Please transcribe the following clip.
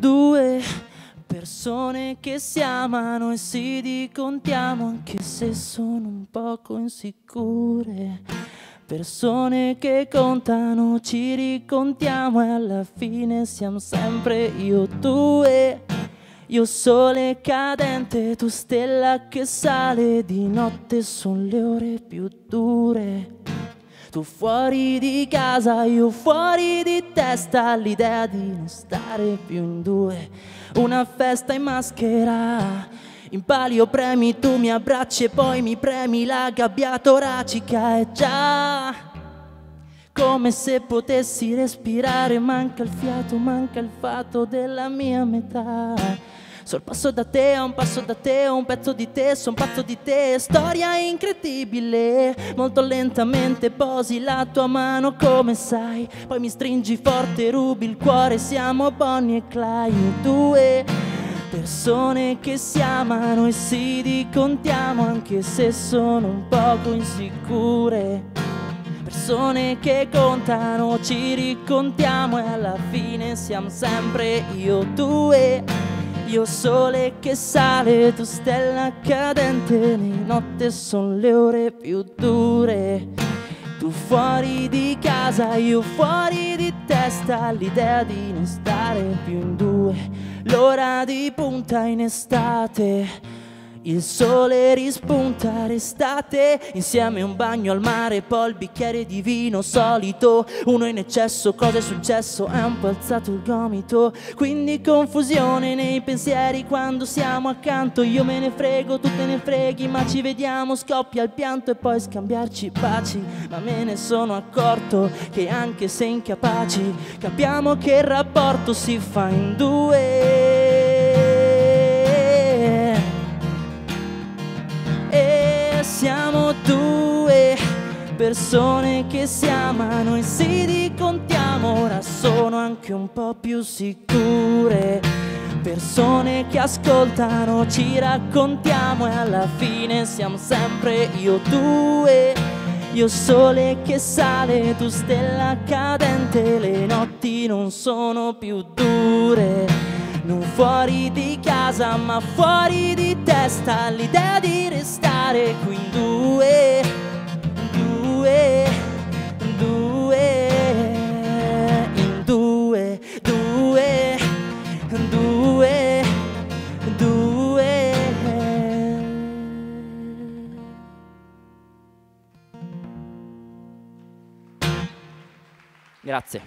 Due persone che si amano e si dicono ti amo anche se sono un poco insicure. Persone che contano, ci ricontiamo e alla fine siamo sempre io due. Io sole cadente, tu stella che sale, di notte son le ore più dure. Tu fuori di casa, io fuori di testa, l'idea di non stare più in due. Una festa in maschera, in palio premi, tu mi abbracci e poi mi premi la gabbia toracica. È già come se potessi respirare, manca il fiato, manca il fato della mia metà. Sorpasso da te, a un passo da te, un pezzo di te, son pazzo di te, storia incredibile. Molto lentamente posi la tua mano come sai, poi mi stringi forte, rubi il cuore, siamo Bonnie e Clyde. Due persone che si amano e si ricontiamo anche se sono un poco insicure. Persone che contano, ci ricontiamo e alla fine siamo sempre io due. Io sole che sale, tu stella cadente, di notte son le ore più dure. Tu fuori di casa, io fuori di testa, l'idea di non stare più in due. L'ora di punta in estate, il sole rispunta l'estate, insieme un bagno al mare, poi il bicchiere di vino solito, uno in eccesso, cosa è successo? È un po' alzato il gomito, quindi confusione nei pensieri quando siamo accanto, io me ne frego, tu te ne freghi, ma ci vediamo, scoppia il pianto e poi scambiarci baci, ma me ne sono accorto che anche se incapaci, capiamo che il rapporto si fa in due. Siamo due persone che si amano e si ricontiamo, ora sono anche un po' più sicure. Persone che ascoltano, ci raccontiamo e alla fine siamo sempre io due. Io sole che sale, tu stella cadente, le notti non sono più dure. Non fuori di casa ma fuori di testa, l'idea di restare qui in due, due, due, in due, due, due, due. Grazie.